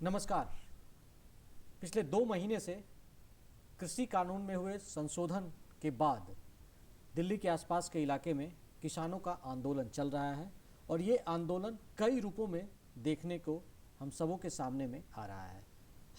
नमस्कार। पिछले 2 महीने से कृषि कानून में हुए संशोधन के बाद दिल्ली के आसपास के इलाके में किसानों का आंदोलन चल रहा है और ये आंदोलन कई रूपों में देखने को हम सबों के सामने में आ रहा है।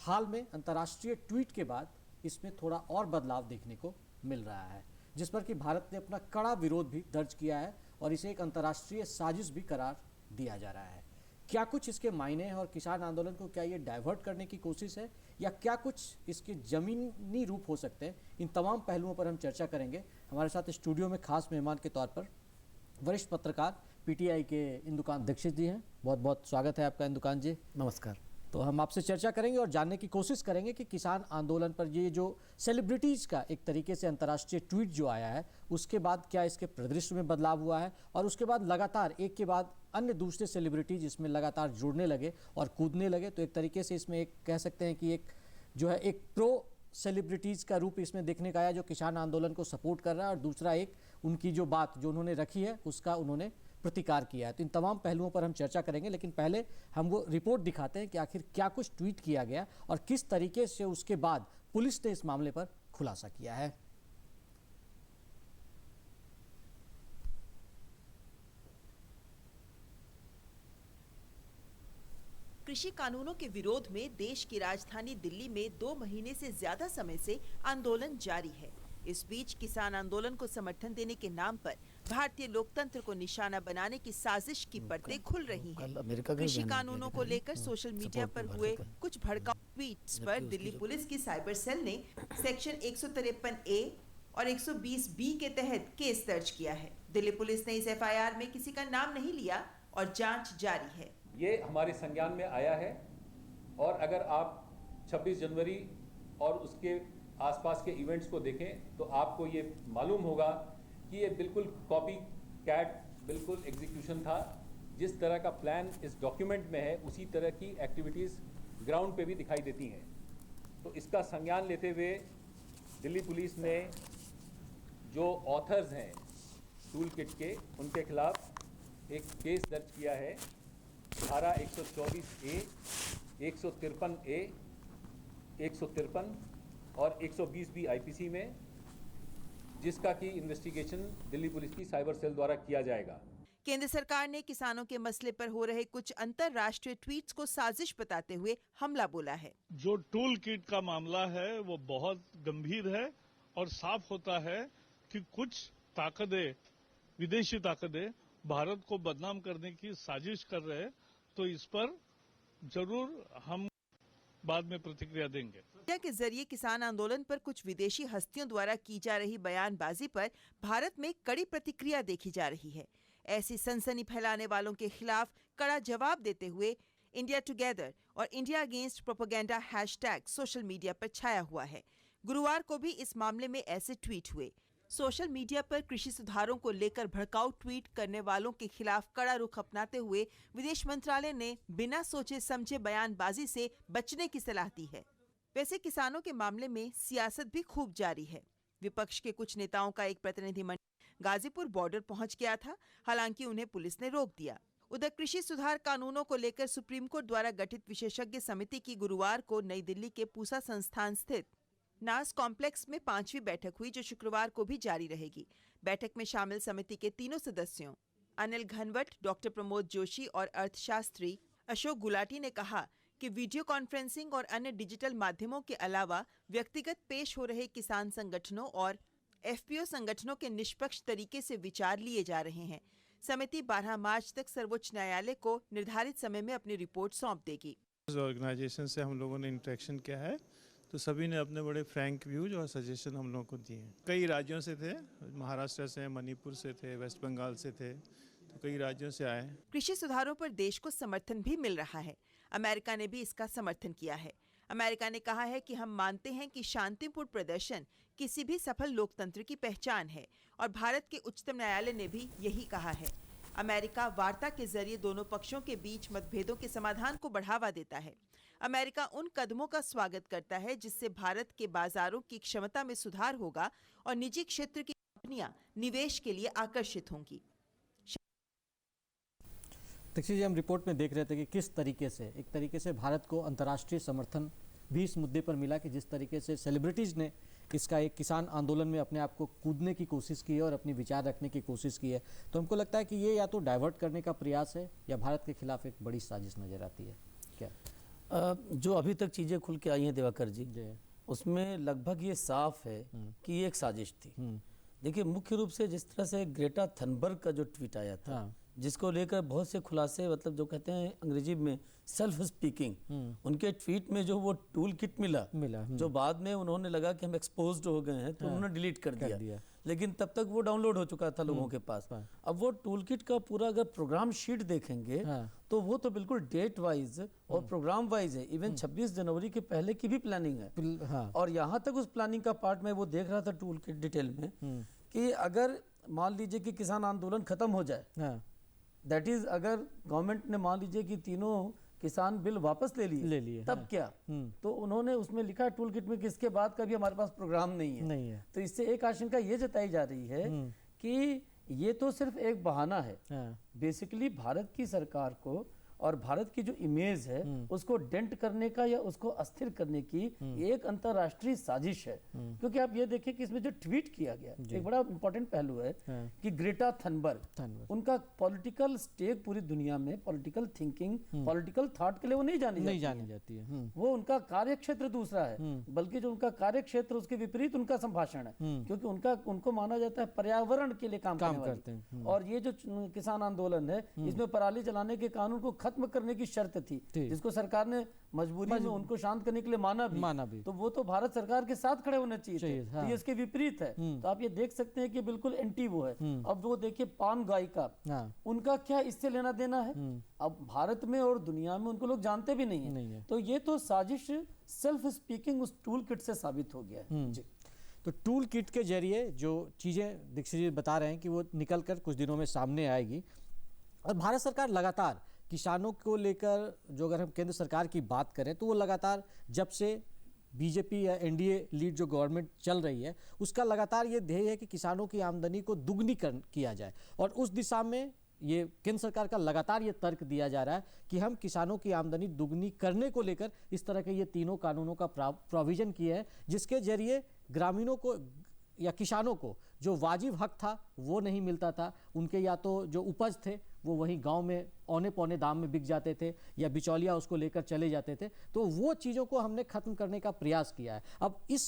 हाल में अंतर्राष्ट्रीय ट्वीट के बाद इसमें थोड़ा और बदलाव देखने को मिल रहा है, जिस पर कि भारत ने अपना कड़ा विरोध भी दर्ज किया है और इसे एक अंतर्राष्ट्रीय साजिश भी करार दिया जा रहा है। क्या कुछ इसके मायने हैं और किसान आंदोलन को क्या ये डाइवर्ट करने की कोशिश है या क्या कुछ इसके जमीनी रूप हो सकते हैं, इन तमाम पहलुओं पर हम चर्चा करेंगे। हमारे साथ स्टूडियो में खास मेहमान के तौर पर वरिष्ठ पत्रकार पीटीआई के इंदुकान दीक्षित जी हैं। बहुत बहुत स्वागत है आपका इंदुकान जी। नमस्कार। तो हम आपसे चर्चा करेंगे और जानने की कोशिश करेंगे कि किसान आंदोलन पर ये जो सेलिब्रिटीज़ का एक तरीके से अंतर्राष्ट्रीय ट्वीट जो आया है उसके बाद क्या इसके परिदृश्य में बदलाव हुआ है और उसके बाद लगातार एक के बाद अन्य दूसरे सेलिब्रिटीज इसमें लगातार जुड़ने लगे और कूदने लगे। तो एक तरीके से इसमें एक कह सकते हैं कि एक जो है एक प्रो सेलिब्रिटीज़ का रूप इसमें देखने का आया जो किसान आंदोलन को सपोर्ट कर रहा है और दूसरा एक उनकी जो बात जो उन्होंने रखी है उसका उन्होंने प्रतिकार किया है। तो इन तमाम पहलुओं पर हम चर्चा करेंगे, लेकिन पहले हम वो रिपोर्ट दिखाते हैं कि आखिर क्या कुछ ट्वीट किया गया और किस तरीके से उसके बाद पुलिस ने इस मामले पर खुलासा किया है। कृषि कानूनों के विरोध में देश की राजधानी दिल्ली में 2 महीने से ज्यादा समय से आंदोलन जारी है। इस बीच किसान आंदोलन को समर्थन देने के नाम पर भारतीय लोकतंत्र को निशाना बनाने की साजिश की परतें खुल रही हैं। कृषि कानूनों को लेकर सोशल मीडिया पर हुए कुछ भड़काऊ ट्वीट्स पर दिल्ली पुलिस की साइबर सेल ने सेक्शन 153A और 120B के तहत केस दर्ज किया है। दिल्ली पुलिस ने इस एफआईआर में किसी का नाम नहीं लिया और जांच जारी है। ये हमारे संज्ञान में आया है और अगर आप 26 जनवरी और उसके आसपास के इवेंट्स को देखें तो आपको ये मालूम होगा कि ये बिल्कुल कॉपी कैट बिल्कुल एग्जीक्यूशन था। जिस तरह का प्लान इस डॉक्यूमेंट में है उसी तरह की एक्टिविटीज़ ग्राउंड पे भी दिखाई देती हैं। तो इसका संज्ञान लेते हुए दिल्ली पुलिस ने जो ऑथर्स हैं टूल किट के उनके खिलाफ एक केस दर्ज किया है। धारा 124A, 153A, 153 और 120B आईपीसी में, जिसका की इन्वेस्टिगेशन दिल्ली पुलिस की साइबर सेल द्वारा किया जाएगा। केंद्र सरकार ने किसानों के मसले पर हो रहे कुछ अंतरराष्ट्रीय ट्वीट्स को साजिश बताते हुए हमला बोला है। जो टूल किट का मामला है वो बहुत गंभीर है और साफ होता है कि कुछ ताकतें, विदेशी ताकतें भारत को बदनाम करने की साजिश कर रहे हैं। तो इस पर जरूर हम बाद में प्रतिक्रिया देंगे। मीडिया के जरिए किसान आंदोलन पर कुछ विदेशी हस्तियों द्वारा की जा रही बयानबाजी पर भारत में कड़ी प्रतिक्रिया देखी जा रही है। ऐसी सनसनी फैलाने वालों के खिलाफ कड़ा जवाब देते हुए इंडिया टुगेदर और India against propaganda hashtag social media पर छाया हुआ है। गुरुवार को भी इस मामले में ऐसे ट्वीट हुए। सोशल मीडिया पर कृषि सुधारों को लेकर भड़काऊ ट्वीट करने वालों के खिलाफ कड़ा रुख अपनाते हुए विदेश मंत्रालय ने बिना सोचे समझे बयानबाजी से बचने की सलाह दी है। वैसे किसानों के मामले में सियासत भी खूब जारी है। विपक्ष के कुछ नेताओं का एक प्रतिनिधिमंडल गाजीपुर बॉर्डर पहुंच गया था, हालांकि उन्हें पुलिस ने रोक दिया। उधर कृषि सुधार कानूनों को लेकर सुप्रीम कोर्ट द्वारा गठित विशेषज्ञ समिति की गुरुवार को नई दिल्ली के पूसा संस्थान स्थित नास कॉम्प्लेक्स में 5वीं बैठक हुई, जो शुक्रवार को भी जारी रहेगी। बैठक में शामिल समिति के तीनों सदस्यों अनिल घनवट, डॉक्टर प्रमोद जोशी और अर्थशास्त्री अशोक गुलाटी ने कहा कि वीडियो कॉन्फ्रेंसिंग और अन्य डिजिटल माध्यमों के अलावा व्यक्तिगत पेश हो रहे किसान संगठनों और एफपीओ संगठनों के निष्पक्ष तरीके से विचार लिए जा रहे हैं। समिति 12 मार्च तक सर्वोच्च न्यायालय को निर्धारित समय में अपनी रिपोर्ट सौंप देगी। ऑर्गेनाइजेशन से हम लोगों ने इंटरेक्शन किया है तो सभी ने अपने बड़े फ्रैंक व्यूज और सजेशन हम लोगों को दिए। कई राज्यों से थे, महाराष्ट्र से, मणिपुर से थे, वेस्ट बंगाल से थे, तो कई राज्यों से आए। कृषि सुधारों पर देश को समर्थन भी मिल रहा है। अमेरिका ने भी इसका समर्थन किया है। अमेरिका ने कहा है कि हम मानते हैं कि शांतिपूर्ण प्रदर्शन किसी भी सफल लोकतंत्र की पहचान है और भारत के उच्चतम न्यायालय ने भी यही कहा है। अमेरिका वार्ता के जरिए दोनों पक्षों के बीच मतभेदों के समाधान को बढ़ावा देता है। अमेरिका उन कदमों का स्वागत करता है जिससे भारत के बाजारों की क्षमता में सुधार होगा और निजी क्षेत्र की कंपनियां निवेश के लिए आकर्षित होंगी। दीक्षित जी, हम रिपोर्ट में देख रहे थे कि किस तरीके से एक तरीके से भारत को अंतर्राष्ट्रीय समर्थन भी इस मुद्दे पर मिला कि जिस तरीके से सेलिब्रिटीज़ ने इसका एक किसान आंदोलन में अपने आप को कूदने की कोशिश की है और अपनी विचार रखने की कोशिश की है। तो हमको लगता है कि ये या तो डाइवर्ट करने का प्रयास है या भारत के खिलाफ एक बड़ी साजिश नज़र आती है। क्या जो अभी तक चीज़ें खुल के आई हैं दिवाकर जी, उसमें लगभग ये साफ है कि ये एक साजिश थी। देखिए, मुख्य रूप से जिस तरह से ग्रेटा थनबर्ग का जो ट्वीट आया था, जिसको लेकर बहुत से खुलासे, मतलब जो कहते हैं अंग्रेजी में सेल्फ स्पीकिंग, उनके ट्वीट में जो वो टूल किट मिला जो बाद में उन्होंने लगा कि हम एक्सपोज्ड हो गए हैं तो उन्होंने डिलीट कर दिया, लेकिन तब तक वो डाउनलोड हो चुका था लोगों के पास। अब वो टूल किट का पूरा अगर प्रोग्राम शीट देखेंगे तो वो तो बिल्कुल डेट वाइज और प्रोग्राम वाइज है। इवन 26 जनवरी के पहले की भी प्लानिंग है। और यहाँ तक उस प्लानिंग का पार्ट में वो देख रहा था टूल किट डिटेल में कि अगर मान लीजिए कि किसान आंदोलन खत्म हो जाए, दैट इज अगर गवर्नमेंट ने मान लीजिए कि तीनों किसान बिल वापस ले लिए तब क्या, तो उन्होंने उसमें लिखा टूल किट में कि इसके बाद का भी हमारे पास प्रोग्राम नहीं है। तो इससे एक आशंका ये जताई जा रही है कि ये तो सिर्फ एक बहाना है। बेसिकली भारत की सरकार को और भारत की जो इमेज है उसको डेंट करने का या उसको अस्थिर करने की एक अंतरराष्ट्रीय साजिश है। क्योंकि आप ये देखिए कि इसमें जो ट्वीट किया गया, एक बड़ा इंपॉर्टेंट पहलू है कि ग्रेटा थनबर्ग, उनका पॉलिटिकल स्टेक पूरी दुनिया में, पॉलिटिकल थिंकिंग, पॉलिटिकल थॉट के लिए वो नहीं जानी जाती है। वो उनका कार्य क्षेत्र दूसरा है, बल्कि जो उनका कार्य क्षेत्र उसके विपरीत उनका संभाषण है, क्योंकि उनको माना जाता है पर्यावरण के लिए काम करते हैं। और ये जो किसान आंदोलन है, इसमें पराली जलाने के कानून को खत्म करने की शर्त थी, जिसको सरकार ने मजबूरी में उनको शांत करने के लिए माना भी। तो वो तो भारत सरकार के साथ खड़े होने चाहिए। तो ये इसके विपरीत है। तो आप ये देख सकते हैं कि बिल्कुल एंटी वो है। अब वो देखिए पान गायिका, उनका क्या इससे लेना देना है? अब भारत में और दुनिया में उनको लोग जानते भी नहीं है। तो ये तो साजिश सेल्फ स्पीकिंग उस टूल किट से साबित हो गया है। तो टूल किट के जरिए जो चीज़ें दीक्षित जी बता रहे हैं कि वो निकल कर कुछ दिनों में सामने आएगी। और भारत सरकार लगातार किसानों को लेकर, जो अगर हम केंद्र सरकार की बात करें तो वो लगातार जब से बीजेपी या एनडीए लीड जो गवर्नमेंट चल रही है उसका लगातार ये ध्येय है कि किसानों की आमदनी को दुगनी किया जाए। और उस दिशा में ये केंद्र सरकार का लगातार ये तर्क दिया जा रहा है कि हम किसानों की आमदनी दुगनी करने को लेकर इस तरह के ये तीनों कानूनों का प्रोविजन किया है, जिसके जरिए ग्रामीणों को या किसानों को जो वाजिब हक था वो नहीं मिलता था। उनके या तो जो उपज थे वो वहीं गांव में औने पौने दाम में बिक जाते थे या बिचौलिया उसको लेकर चले जाते थे। तो वो चीज़ों को हमने खत्म करने का प्रयास किया है। अब इस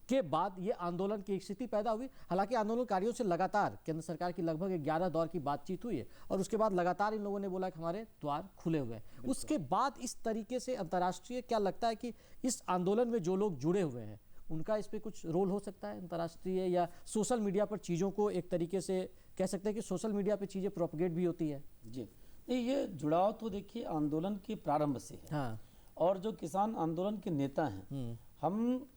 के बाद ये आंदोलन की एक स्थिति पैदा हुई। हालांकि आंदोलनकारियों से लगातार केंद्र सरकार की लगभग 11 दौर की बातचीत हुई है और उसके बाद लगातार इन लोगों ने बोला कि हमारे द्वार खुले हुए हैं। उसके बाद इस तरीके से अंतर्राष्ट्रीय, क्या लगता है कि इस आंदोलन में जो लोग जुड़े हुए हैं उनका इस पे कुछ रोल हो सकता है अंतर्राष्ट्रीय या सोशल मीडिया पर चीज़ों को एक तरीके से कह सकते हैं कि सोशल मीडिया पे चीज़ें प्रोपगेट भी होती है? जी नहीं, ये जुड़ाव तो देखिए आंदोलन के प्रारंभ से है। और जो किसान आंदोलन के नेता हैं, हम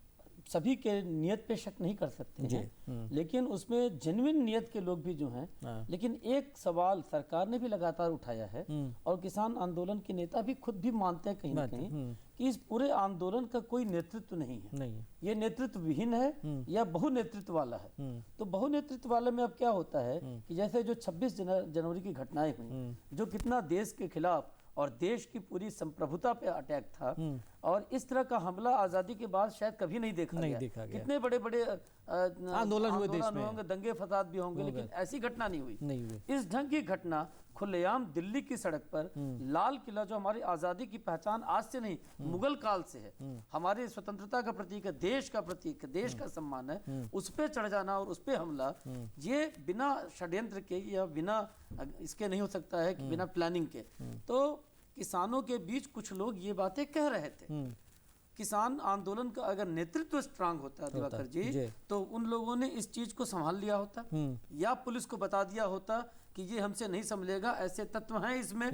सभी के नियत पे शक नहीं कर सकते हैं, लेकिन उसमें जेन्युइन नियत के लोग भी जो हैं। लेकिन एक सवाल सरकार ने भी लगातार उठाया है और किसान आंदोलन के नेता भी खुद भी मानते हैं कहीं ना कहीं कि इस पूरे आंदोलन का कोई नेतृत्व नहीं है। ये नेतृत्व विहीन है या बहु नेतृत्व वाला है। तो बहु नेतृत्व वाले में अब क्या होता है कि जैसे जो 26 जनवरी की घटनाएं हुई, जो कितना देश के खिलाफ और देश की पूरी संप्रभुता पे अटैक था, और इस तरह का हमला आज़ादी के बाद शायद कभी नहीं देखा गया। कितने बड़े बड़े आंदोलन हुए देश में, होंगे, दंगे फसाद भी होंगे, लेकिन ऐसी घटना नहीं हुई। इस ढंग की घटना खुलेआम दिल्ली की सड़क पर, लाल किला जो हमारी आज़ादी की पहचान आज से नहीं मुगल काल से है, हमारी स्वतंत्रता का प्रतीक है, देश का प्रतीक है, देश का सम्मान है, उस पर चढ़ जाना और उस पर हमला, ये बिना षड्यंत्र के या बिना इसके नहीं हो सकता है कि बिना प्लानिंग के। तो किसानों के बीच कुछ लोग ये बातें कह रहे थे। किसान आंदोलन का अगर नेतृत्व स्ट्रांग होता दिवाकर जी, तो उन लोगों ने इस चीज को संभाल लिया होता या पुलिस को बता दिया होता कि ये हमसे नहीं संभलेगा, ऐसे तत्व हैं इसमें।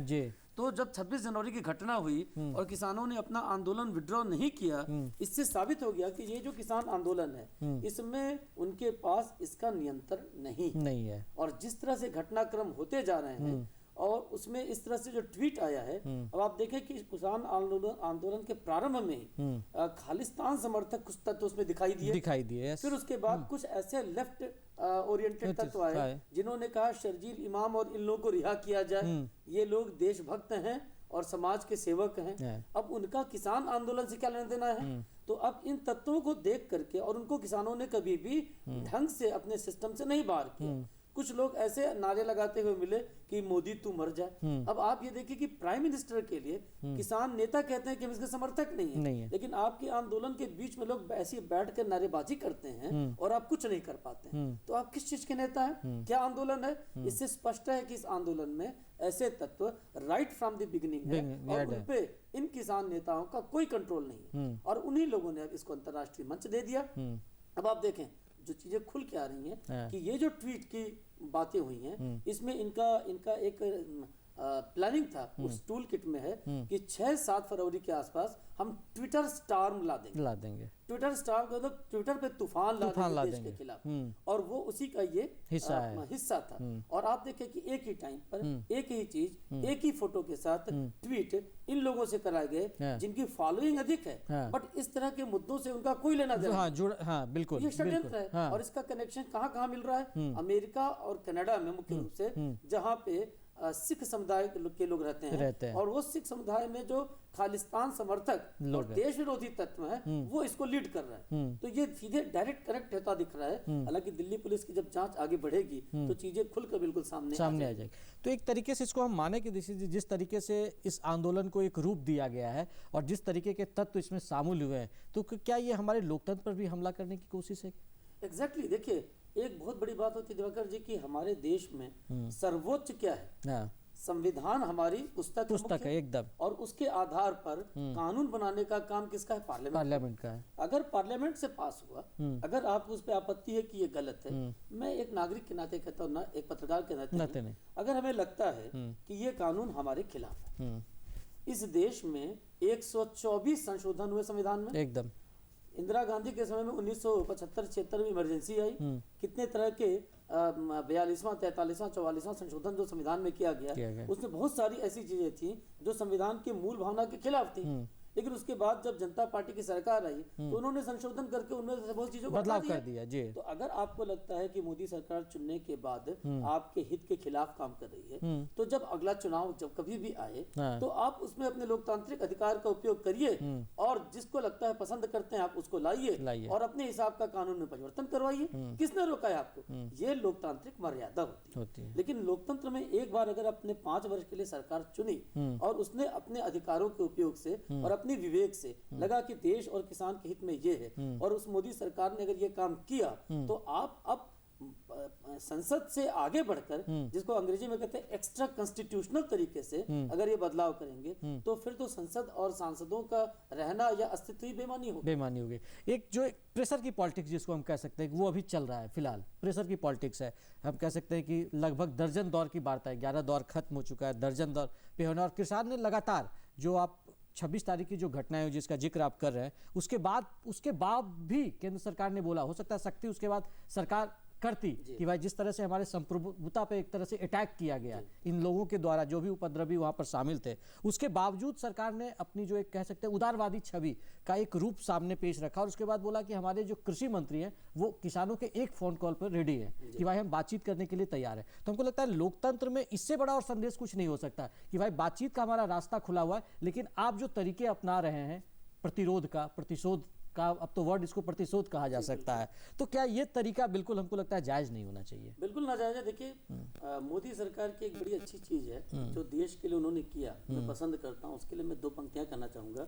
तो जब 26 जनवरी की घटना हुई और किसानों ने अपना आंदोलन विड्रॉ नहीं किया, इससे साबित हो गया कि ये जो किसान आंदोलन है इसमें उनके पास इसका नियंत्रण नहीं है। और जिस तरह से घटनाक्रम होते जा रहे हैं और उसमें इस तरह से जो ट्वीट आया है, अब आप देखें कि किसान आंदोलन के प्रारंभ में ही खालिस्तान समर्थक कुछ तत्व उसमें दिखाई दिए। फिर उसके बाद कुछ ऐसे लेफ्ट ओरिएंटेड तत्व आए जिन्होंने कहा शर्जील इमाम और इन लोगों को रिहा किया जाए, ये लोग देशभक्त हैं और समाज के सेवक हैं। अब उनका किसान आंदोलन से क्या लेना देना है? तो अब इन तत्वों को देख करके, और उनको किसानों ने कभी भी ढंग से अपने सिस्टम से नहीं बाहर किया। कुछ लोग ऐसे नारे लगाते हुए मिले कि मोदी तू मर जाए। अब आप ये देखिए कि प्राइम मिनिस्टर के लिए किसान नेता कहते हैं कि हम इसके समर्थक नहीं है, लेकिन आपके आंदोलन के बीच में लोग ऐसे बैठ कर नारेबाजी करते हैं और आप कुछ नहीं कर पाते हैं। तो आप किस चीज के नेता हैं? क्या आंदोलन है? इससे स्पष्ट है कि इस आंदोलन में ऐसे तत्व राइट फ्रॉम द बिगिनिंग है और उन पे इन किसान नेताओं का कोई कंट्रोल नहीं है, और उन्हीं लोगों ने अब इसको अंतर्राष्ट्रीय मंच दे दिया। अब आप देखें जो चीजें खुल के आ रही हैं कि ये जो ट्वीट की बातें हुई हैं, इसमें इनका एक प्लानिंग था, उस टूल किट में है कि 6-7 फरवरी के आसपास हम ट्विटर स्टॉर्म ला देंगे। ट्विटर स्टॉर्म का मतलब ट्विटर पे तूफान ला देंगे देश के खिलाफ, और वो उसी का ये हिस्सा था। और आप देखें कि एक ही टाइम पर एक ही चीज एक ही फोटो के साथ ट्वीट इन लोगों से कराए गए जिनकी फॉलोइंग अधिक है, बट इस तरह के मुद्दों से उनका कोई लेना देना। बिल्कुल ये षड्यंत्र है। और इसका कनेक्शन कहाँ मिल रहा है? अमेरिका और कनाडा में मुख्य रूप से, जहाँ पे सिख समुदाय के लोग रहते हैं। और वो सिख समुदाय में जो खालिस्तान समर्थक और देश विरोधी तत्व है, वो इसको लीड कर रहा है। तो ये सीधे डायरेक्ट कनेक्ट होता दिख रहा है। हालांकि दिल्ली पुलिस की जब जांच आगे बढ़ेगी तो चीजें खुलकर बिल्कुल सामने आ जाएगी। तो एक तरीके से इसको हम माने कि जिस तरीके से इस आंदोलन को एक रूप दिया गया है और जिस तरीके के तत्व इसमें शामिल हुए हैं, तो क्या ये हमारे लोकतंत्र पर भी हमला करने की कोशिश है? एग्जैक्टली। देखिए, एक बहुत बड़ी बात होती है दिवाकर जी कि हमारे देश में सर्वोच्च क्या है? संविधान हमारी पुस्तक है एकदम, और उसके आधार पर कानून बनाने का काम किसका है? पार्लियामेंट का है। अगर पार्लियामेंट से पास हुआ, अगर आप उस पर आपत्ति है कि ये गलत है, मैं एक नागरिक के नाते कहता हूँ ना, एक पत्रकार के नाते नहीं, अगर हमें लगता है कि ये कानून हमारे खिलाफ है, इस देश में 124 संशोधन हुए संविधान में एकदम। इंदिरा गांधी के समय में 1975-76 में इमरजेंसी आई, कितने तरह के 42वां, 43वां, 44वां संशोधन जो संविधान में किया गया, उसमें बहुत सारी ऐसी चीजें थी जो संविधान की मूल भावना के खिलाफ थी। लेकिन उसके बाद जब जनता पार्टी की सरकार आई तो उन्होंने संशोधन करके उनमें से बहुत चीजों को बदलाव कर दिया जी। तो अगर आपको लगता है कि मोदी सरकार चुनने के बाद आपके हित के खिलाफ काम कर रही है, तो जब अगला चुनाव जब कभी भी आए तो आप उसमें अपने लोकतांत्रिक अधिकार का उपयोग करिए और जिसको लगता है पसंद करते हैं आप उसको लाइए और अपने हिसाब का कानून में परिवर्तन करवाइए। किसने रोका है आपको? ये लोकतांत्रिक मर्यादा होती है। लेकिन लोकतंत्र में एक बार अगर अपने 5 वर्ष के लिए सरकार चुनी और उसने अपने अधिकारों के उपयोग से और अपने विवेक से लगा कि देश और किसान के हित में ये है, और उस मोदी सरकार ने अगर ये काम किया, तो आप अब संसद से आगे बढ़कर, जिसको अंग्रेजी में कहते हैं एक्स्ट्रा कॉन्स्टिट्यूशनल तरीके से अगर ये बदलाव करेंगे, तो फिर तो संसद और सांसदों का रहना या अस्तित्व ही बेमानी होगी। एक जो प्रेशर की पॉलिटिक्स जिसको हम कह सकते हैं, वो अभी चल रहा है फिलहाल, प्रेशर की पॉलिटिक्स है। हम कह सकते हैं कि लगभग दर्जन दौर की वार्ता है, 11 दौर खत्म हो चुका है, दर्जन दौर पे होना। और किसान ने लगातार, जो आप 26 तारीख की जो घटनाएं हुई जिसका जिक्र आप कर रहे हैं, उसके बाद भी केंद्र सरकार ने बोला, हो सकता है सख्ती उसके बाद सरकार करती कि भाई जिस तरह से हमारे संप्रभुता पे एक तरह से अटैक किया गया इन लोगों के द्वारा, जो भी उपद्रवी वहां पर शामिल थे, उसके बावजूद सरकार ने अपनी जो एक कह सकते हैं उदारवादी छवि का एक रूप सामने पेश रखा और उसके बाद बोला कि हमारे जो कृषि मंत्री हैं वो किसानों के एक फोन कॉल पर रेडी है कि भाई हम बातचीत करने के लिए तैयार है। तो हमको लगता है लोकतंत्र में इससे बड़ा और संदेश कुछ नहीं हो सकता कि भाई बातचीत का हमारा रास्ता खुला हुआ है, लेकिन आप जो तरीके अपना रहे हैं प्रतिरोध का, प्रतिशोध का, अब तो वर्ड इसको प्रतिशोध कहा जा सकता है, तो क्या ये तरीका बिल्कुल हमको लगता है जायज नहीं होना चाहिए? बिल्कुल नाजायज है। देखिए, मोदी सरकार की एक बड़ी अच्छी चीज है जो देश के लिए उन्होंने किया, मैं पसंद करता हूँ। उसके लिए मैं 2 पंक्तियां करना चाहूंगा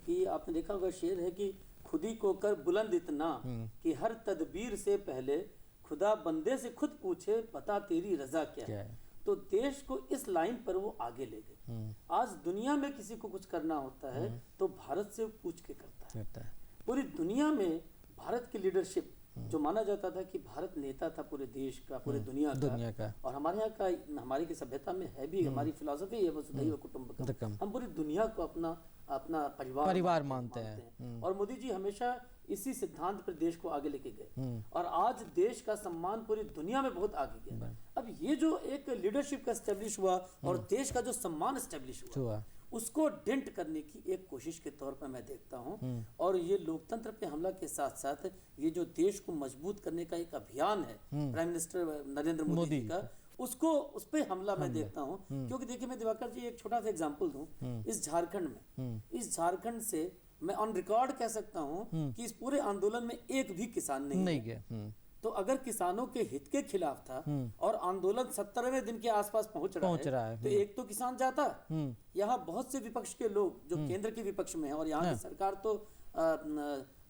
कि आपने देखा होगा शेर है कि खुदी को कर बुलंद इतना कि हर तदबीर से पहले खुदा बंदे से खुद पूछे बता तेरी रजा क्या है। तो देश को इस लाइन पर वो आगे ले गए। आज दुनिया में किसी को कुछ करना होता है तो भारत से पूछ के करता है। पूरी दुनिया में भारत की लीडरशिप, जो माना जाता था कि भारत नेता था पूरे देश का, पूरे दुनिया का। और हमारे यहाँ का, हमारी की सभ्यता में है भी, हमारी फिलॉसफी है वसुधैव कुटुंबकम। हम पूरी दुनिया को अपना परिवार मानते हैं। और मोदी जी हमेशा इसी सिद्धांत पर देश को आगे लेके गए और आज देश का सम्मान पूरी दुनिया में बहुत आगे गया। अब ये जो एक लीडरशिप का एस्टेब्लिश हुआ और देश का जो सम्मान एस्टेब्लिश हुआ उसको डेंट करने की एक कोशिश के तौर पर मैं देखता हूं। और ये लोकतंत्र पे हमला के साथ साथ ये जो देश को मजबूत करने का एक अभियान है प्राइम मिनिस्टर नरेंद्र मोदी जी का, उसको उस पे हमला मैं देखता हूं। क्योंकि देखिए मैं दिवाकर जी एक छोटा सा एग्जांपल दूं, इस झारखंड से मैं ऑन रिकॉर्ड कह सकता हूं कि इस पूरे आंदोलन में एक भी किसान नहीं गया। तो अगर किसानों के हित के खिलाफ था और आंदोलन 70वें दिन के आसपास पहुंच रहा है तो एक तो किसान जाता। यहाँ बहुत से विपक्ष के लोग जो केंद्र के विपक्ष में है और यहाँ की सरकार तो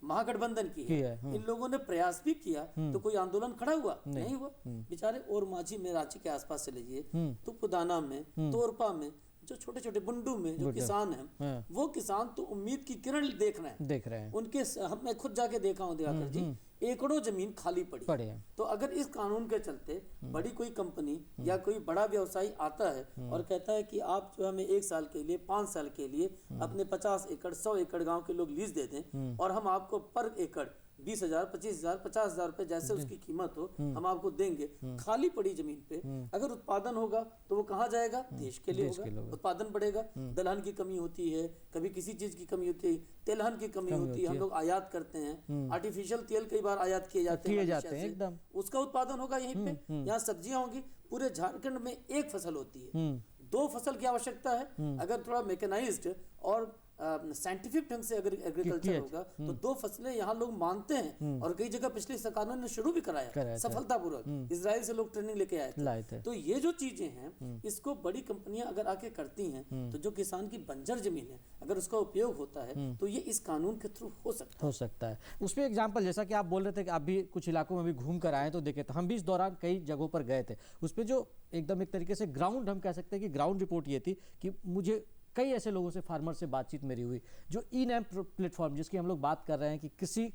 महागठबंधन की है, इन लोगों ने प्रयास भी किया तो कोई आंदोलन खड़ा हुआ नहीं हुआ। बेचारे और माझी में रांची के आसपास चले जाइए तो पुदाना में, तोरपा में, जो छोटे छोटे बुंडू में जो किसान हैं वो किसान तो उम्मीद की किरण देख रहे हैं। उनके मैं खुद जाके देखा हूँ दिवाकर जी, एकड़ों जमीन खाली पड़ी है। तो अगर इस कानून के चलते बड़ी कोई कंपनी या कोई बड़ा व्यवसायी आता है और कहता है कि आप जो हमें 1 साल के लिए 5 साल के लिए अपने 50 एकड़ 100 एकड़ गांव के लोग लीज दे दें और हम आपको पर एकड़ 20,000, 25,000, 50,000 रुपए जैसे उसकी कीमत हो हम आपको देंगे, खाली पड़ी जमीन पे अगर उत्पादन होगा तो वो कहाँ जाएगा? देश के लिए होगा, उत्पादन बढ़ेगा। दलहन की कमी होती है, कभी किसी चीज की कमी होती है, तेलहन की कमी होती है, हम लोग आयात करते हैं, आर्टिफिशियल तेल कई बार आयात किए जाते हैं एकदम, उसका उत्पादन होगा यहीं पे। यहाँ सब्जियां होंगी, पूरे झारखंड में एक फसल होती है, 2 फसल की आवश्यकता है। अगर थोड़ा मैकेनाइज्ड और साइंटिफिक ढंग से अगर एग्रीकल्चर होगा तो 2 फसलें यहाँ लोग मानते हैं और कई जगह पिछले सरकारों ने शुरू भी कराया सफलतापूर्वक। इजराइल से लोग ट्रेनिंग लेके आए थे। तो ये जो चीजें हैं इसको बड़ी कंपनियां अगर आके करती हैं तो जो किसान की बंजर जमीन है अगर उसका उपयोग होता है तो ये इस कानून के थ्रू हो सकता है। उसमें एग्जाम्पल जैसा कि आप बोल रहे थे कि आप भी कुछ इलाकों में भी घूम कर आए तो देखे, तो हम भी इस दौरान कई जगहों पर गए थे। उसमें जो एकदम एक तरीके से ग्राउंड, हम कह सकते हैं कि ग्राउंड रिपोर्ट ये थी कि मुझे कई ऐसे लोगों से, फार्मर से बातचीत मेरी हुई जो ई-नैम प्लेटफॉर्म जिसकी हम लोग बात कर रहे हैं कि कृषि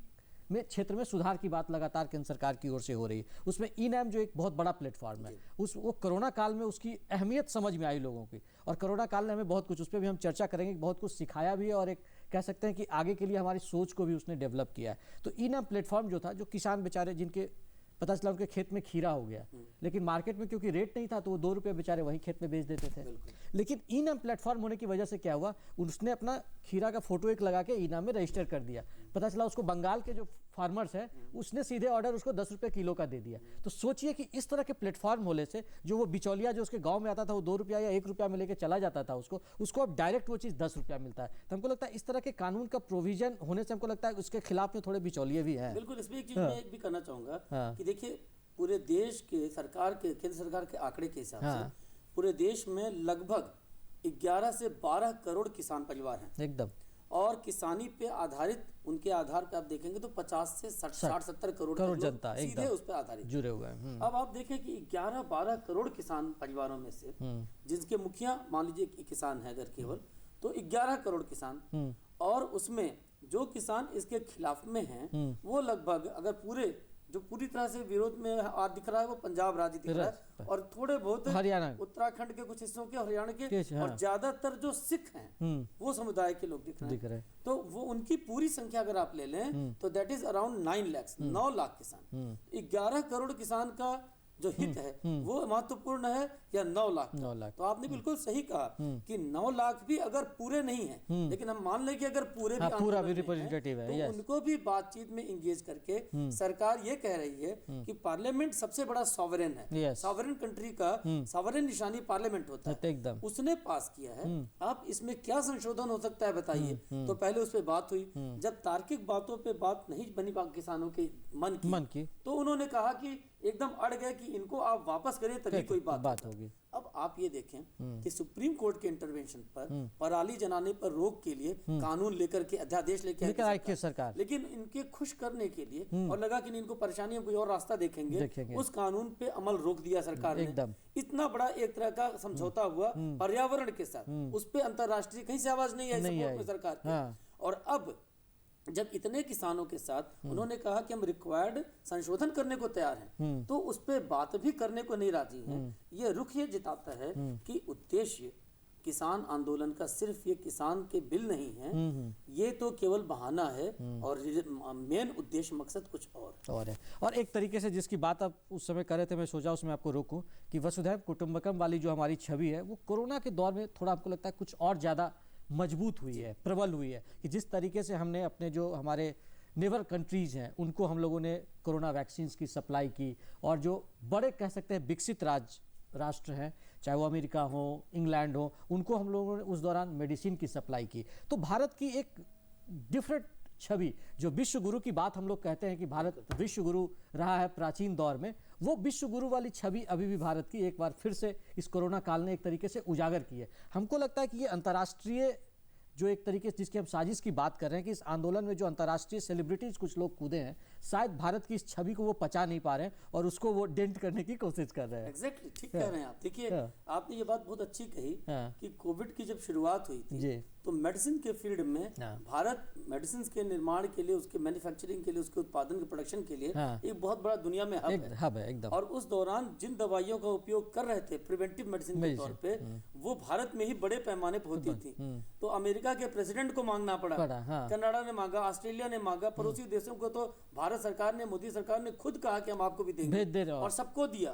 में क्षेत्र में सुधार की बात लगातार केंद्र सरकार की ओर से हो रही है, उसमें ई-नैम जो एक बहुत बड़ा प्लेटफॉर्म है वो कोरोना काल में उसकी अहमियत समझ में आई लोगों की। और कोरोना काल ने हमें बहुत कुछ, उस पर भी हम चर्चा करेंगे, बहुत कुछ सिखाया भी है और एक कह सकते हैं कि आगे के लिए हमारी सोच को भी उसने डेवलप किया है। तो ई-नैम प्लेटफॉर्म जो था, जो किसान बेचारे जिनके पता चला उनके खेत में खीरा हो गया लेकिन मार्केट में क्योंकि रेट नहीं था तो वो 2 रुपये बेचारे वहीं खेत में बेच देते थे। लेकिन ई-नैम प्लेटफॉर्म होने की वजह से क्या हुआ, उसने अपना खीरा का फोटो एक लगा के ई-नैम में रजिस्टर कर दिया। पता चला उसको बंगाल के जो फार्मर्स है उसने सीधे ऑर्डर उसको 10 रुपये किलो का दे दिया। तो सोचिए कि इस तरह के प्लेटफॉर्म होने से जो वो बिचौलिया जो उसके गांव में आता था वो 2 रुपया या 1 रुपया में लेके चला जाता था उसको अब डायरेक्ट वो चीज़ 10 रुपया मिलता है। तो हमको लगता है इस तरह के कानून का प्रोविजन होने से हमको लगता है उसके खिलाफ में थोड़े बिचौलिए भी हैं। बिल्कुल, इसमें एक चीज मैं एक भी करना चाहूंगा कि देखिए पूरे देश के केंद्र सरकार के आंकड़े के हिसाब से पूरे देश में लगभग 11 से 12 करोड़ किसान परिवार हैं एकदम, और किसानी पे आधारित उनके आधार पे आप देखेंगे तो 50 से 60-70 करोड़ जनता सीधे उस पर आधारित जुड़े हुए हैं। अब आप देखें कि 11-12 करोड़ किसान परिवारों में से जिनके मुखिया मान लीजिए कि किसान है अगर केवल, तो 11 करोड़ किसान, और उसमें जो किसान इसके खिलाफ में हैं वो लगभग अगर पूरी तरह से विरोध में आज दिख रहा है वो पंजाब राज्य दिख रहा है और थोड़े बहुत हरियाणा, उत्तराखंड के कुछ हिस्सों के, हरियाणा के, और ज्यादातर जो सिख हैं वो समुदाय के लोग दिख रहे हैं। तो वो उनकी पूरी संख्या अगर आप ले लें तो दैट इज अराउंड 9 लाख किसान। 11 करोड़ किसान का जो हित है वो महत्वपूर्ण है या 9 लाख? तो आपने बिल्कुल सही कहा कि 9 लाख भी अगर पूरे नहीं है, लेकिन हम मान लें कि अगर पूरे भी पूरा भी रिप्रेजेंटेटिव है तो उनको भी बातचीत में इंगेज करके सरकार ये कह रही है कि पार्लियामेंट सबसे बड़ा सॉवरेन है, सॉवरेन कंट्री का सॉवरेन निशानी पार्लियामेंट होता है, एकदम उसने पास किया है। आप इसमें क्या संशोधन हो सकता है बताइए? तो पहले उस पर बात हुई, जब तार्किक बातों पे बात नहीं बनी किसानों के मन की तो उन्होंने कहा कि एकदम अड़ गए कि इनको आप वापस करिए तभी कोई बात होगी। अब आप ये देखें कि सुप्रीम कोर्ट के इंटरवेंशन पर पराली जलाने पर रोक के लिए कानून लेकर के अध्यादेश लेकर आई सरकार, लेकिन इनके खुश करने के लिए और लगा कि इनको परेशानी हम कोई और रास्ता देखेंगे, उस कानून पे अमल रोक दिया सरकार ने। इतना बड़ा एक तरह का समझौता हुआ पर्यावरण के साथ, उस पे अंतरराष्ट्रीय कहीं से आवाज नहीं आई सपोर्ट में सरकार की। और अब जब इतने किसानों के साथ उन्होंने कहा कि हम रिक्वायर्ड संशोधन करने को तैयार हैं, तो उस पे बात भी करने को नहीं राजी हैं। ये रुख ये जिताता है कि उद्देश्य किसान आंदोलन का सिर्फ ये किसान के बिल नहीं है, ये तो केवल बहाना है और मेन उद्देश्य मकसद कुछ और है। और एक तरीके से जिसकी बात आप उस समय कर रहे थे, मैं सोचा उसमें आपको रोकूं कि वसुधैव कुटुंबकम वाली जो हमारी छवि है वो कोरोना के दौर में थोड़ा हमको लगता है कुछ और ज़्यादा मजबूत हुई है, प्रबल हुई है, कि जिस तरीके से हमने अपने जो हमारे नेबर कंट्रीज़ हैं उनको हम लोगों ने कोरोना वैक्सीन की सप्लाई की, और जो बड़े कह सकते हैं विकसित राष्ट्र हैं, चाहे वो अमेरिका हो, इंग्लैंड हो, उनको हम लोगों ने उस दौरान मेडिसिन की सप्लाई की। तो भारत की एक डिफरेंट छवि, जो विश्व गुरु की बात हम लोग कहते हैं कि भारत विश्व गुरु रहा है प्राचीन दौर में, वो विश्व गुरु वाली छवि अभी भी भारत की एक बार फिर से इस कोरोना काल ने एक तरीके से उजागर की है। हमको लगता है कि ये अंतर्राष्ट्रीय जो एक तरीके से जिसकी हम साजिश की बात कर रहे हैं, कि इस आंदोलन में जो अंतर्राष्ट्रीय सेलिब्रिटीज कुछ लोग कूदे हैं, शायद भारत की इस छवि को वो पचा नहीं पा रहे हैं और उसको वो डेंट करने की कोशिश कर रहे हैं। एग्जैक्टली ठीक कह रहे हैं आप। देखिए आपने ये बात बहुत अच्छी कही कि कोविड की जब शुरुआत हुई थी तो मेडिसिन के फील्ड में भारत मेडिसिन के निर्माण के लिए, उसके मैन्युफैक्चरिंग के लिए, उसके उत्पादन के प्रोडक्शन के लिए एक बहुत बड़ा दुनिया में हब है एकदम। और उस दौरान जिन दवाइयों का उपयोग कर रहे थे प्रिवेंटिव मेडिसिन के तौर पे, वो भारत में ही बड़े पैमाने पर होती थी। तो अमेरिका के प्रेसिडेंट को मांगना पड़ा, कनाडा ने मांगा, ऑस्ट्रेलिया ने मांगा, पड़ोसी देशों को तो भारत सरकार ने, मोदी सरकार ने खुद कहा कि हम आपको भी देंगे, और सबको दिया।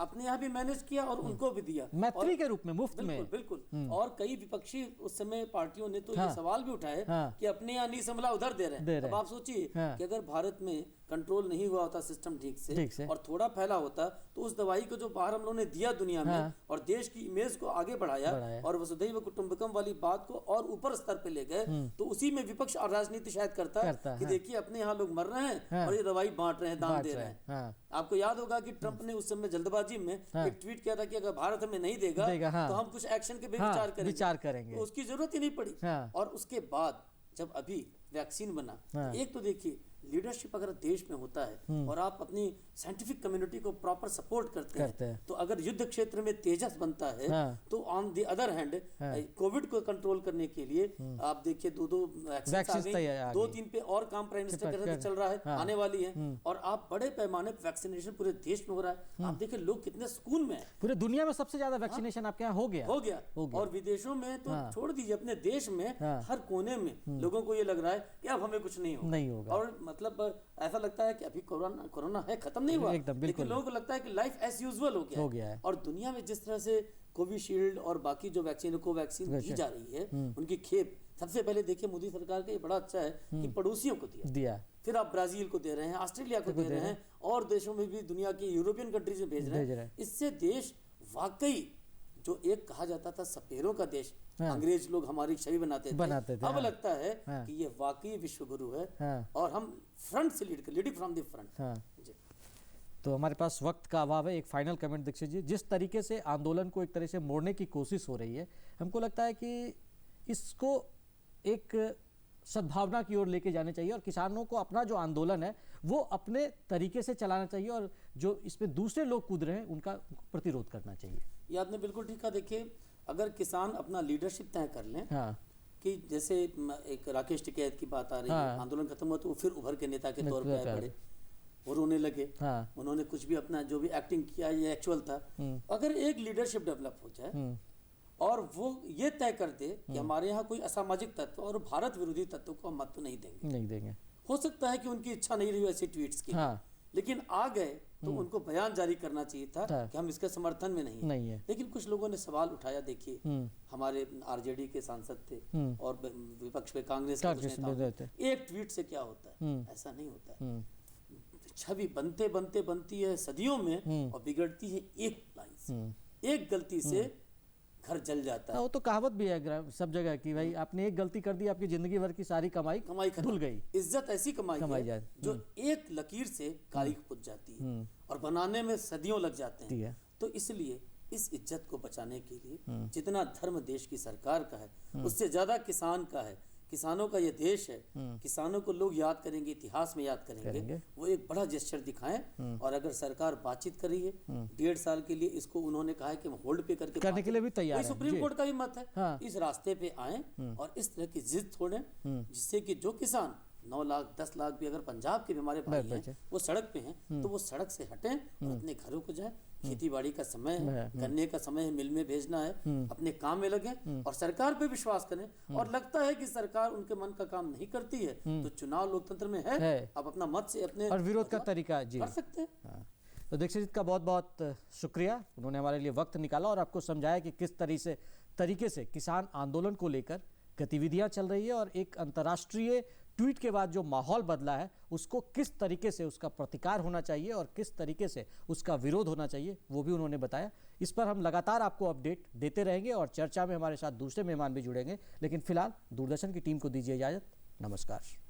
अपने यहाँ भी मैनेज किया और उनको भी दिया मैत्री के रूप में, मुफ्त में। बिल्कुल। और कई विपक्षी उस समय पार्टियों ने तो ये सवाल भी उठाए कि अपने यहाँ नहीं संभला उधर दे रहे हैं। अब आप सोचिए कि अगर भारत में कंट्रोल नहीं हुआ होता सिस्टम ठीक से और थोड़ा फैला होता, तो उस दवाई को जो बाहर हम लोगों ने दिया दुनिया में और देश की इमेज को आगे बढ़ाया और वसुधैव कुटुंबकम वाली बात को और ऊपर स्तर पे ले गए, तो उसी में विपक्ष और राजनीति शायद करता कि देखिए अपने यहाँ लोग मर रहे हैं और ये दवाई बांट रहे हैं, दान दे रहे हैं। आपको याद होगा कि ट्रंप ने उस समय जल्दबाजी में एक ट्वीट किया था कि अगर भारत हमें नहीं देगा तो हम कुछ एक्शन के भी विचार करेंगे। तो उसकी जरूरत ही नहीं पड़ी। और उसके बाद जब अभी वैक्सीन बना, एक तो देखिए लीडरशिप अगर देश में होता है और आप अपनी साइंटिफिक कम्युनिटी को प्रॉपर सपोर्ट करते हैं, तो अगर युद्ध क्षेत्र में तेजस बनता है, तो on the other hand Covid को कंट्रोल करने के लिए आप देखिए दो वैक्सीन 2-3 पे और काम प्राइम मिनिस्टर के चल रहा है, आने वाली है, और आप बड़े पैमाने पर वैक्सीनेशन पूरे देश में हो रहा है। आप देखिए लोग कितने सुकून में है। पूरे दुनिया में सबसे ज्यादा वैक्सीनेशन आपके यहाँ हो गया। और विदेशों में तो छोड़ दीजिए, अपने देश में हर कोने में लोगों को ये लग रहा है कि अब हमें कुछ नहीं होगा। और मतलब ऐसा लगता है कि अभी कोरोना है, खत्म नहीं हुआ, लेकिन लोगों को लगता है कि लाइफ एज यूजुअल हो गया है। और दुनिया में जिस तरह से कोविशील्ड और बाकी जो वैक्सीन कोवैक्सीन दी जा रही है, उनकी खेप सबसे पहले देखिए मोदी सरकार का ये बड़ा अच्छा है कि पड़ोसियों को दिया, फिर आप ब्राजील को दे रहे हैं, ऑस्ट्रेलिया को दे रहे हैं, और देशों में भी दुनिया की यूरोपियन कंट्रीज में भेज रहे हैं। इससे देश वाकई जो एक कहा जाता था सपेरों का देश, अंग्रेज लोग हमारी छवि बनाते थे। अब लगता है कि ये वाकई विश्व गुरु है और हम फ्रंट से लीडिंग फ्रॉम द फ्रंट। तो हमारे पास वक्त का अभाव है, एक फाइनल कमेंट दीक्षित जी, जिस तरीके से आंदोलन को एक तरह से मोड़ने की कोशिश हो रही है, हमको लगता है कि इसको एक सद्भावना की ओर लेके जाने चाहिए और किसानों को अपना जो आंदोलन है वो अपने तरीके से चलाना चाहिए और जो इसमें दूसरे लोग कूद रहे हैं उनका प्रतिरोध करना चाहिए। ये आपने बिल्कुल ठीक कहा। देखिए अगर किसान अपना लीडरशिप तय कर लें, कि जैसे एक राकेश टिकैत की बात आ रही है, आंदोलन खत्म हुआ तो वो फिर उभर के नेता के तौर पर आए पड़े, वो रोने लगे, उन्होंने कुछ भी अपना जो भी एक्टिंग किया ये एक्चुअल था। अगर एक लीडरशिप डेवलप हो जाए और वो ये तय कर दे कि हमारे यहाँ कोई असामाजिक तत्व और भारत विरोधी तत्व को हम मत तो नहीं देंगे। हो सकता है कि उनकी इच्छा नहीं रही ऐसे ट्वीट्स की, लेकिन आ गए तो उनको बयान जारी करना चाहिए था कि हम इसके समर्थन में नहीं है। लेकिन कुछ लोगों ने सवाल उठाया, देखिए हमारे आरजेडी के सांसद थे और विपक्ष पे कांग्रेस के एक ट्वीट से क्या होता है, ऐसा नहीं होता है। छवि बनती है सदियों में और बिगड़ती है एक लाइन से, एक गलती से घर जल जाता है। वो तो कहावत भी है सब जगह की, भाई आपने एक गलती कर दी, आपकी जिंदगी भर की सारी कमाई धुल गई। इज्जत ऐसी कमाई जाए जो एक लकीर से काली पुत जाती है और बनाने में सदियों लग जाते हैं। तो इसलिए इस इज्जत को बचाने के लिए जितना धर्म देश की सरकार का है उससे ज्यादा किसान का है। किसानों का ये देश है, किसानों को लोग याद करेंगे, इतिहास में याद करेंगे। वो एक बड़ा जेस्चर दिखाएं और अगर सरकार बातचीत कर रही है 1.5 साल के लिए, इसको उन्होंने कहा है कि होल्ड पे करने के लिए भी तैयार है। सुप्रीम कोर्ट का भी मत है, इस रास्ते पे आए और इस तरह की जिद छोड़ें जिससे कि जो किसान 9 लाख 10 लाख भी अगर पंजाब के भी हमारे भाई हैं वो सड़क पे हैं तो वो सड़क से हटें और अपने घरों को जाए। खेती बाड़ी का समय है, गन्ने का समय है, मिल में भेजना है, अपने काम में लगे और सरकार पे विश्वास करें। और लगता है कि सरकार उनके मन का काम नहीं करती है तो चुनाव लोकतंत्र में है, आप अपना मत से अपने और विरोध का तरीका जी कर सकते हैं। तो दीक्षित जी का बहुत बहुत शुक्रिया, उन्होंने हमारे लिए वक्त निकाला और आपको समझाया कि किस तरीके से किसान आंदोलन को लेकर गतिविधियां चल रही है और एक अंतर्राष्ट्रीय ट्वीट के बाद जो माहौल बदला है उसको किस तरीके से उसका प्रतिकार होना चाहिए और किस तरीके से उसका विरोध होना चाहिए वो भी उन्होंने बताया। इस पर हम लगातार आपको अपडेट देते रहेंगे और चर्चा में हमारे साथ दूसरे मेहमान भी जुड़ेंगे, लेकिन फिलहाल दूरदर्शन की टीम को दीजिए इजाजत। नमस्कार।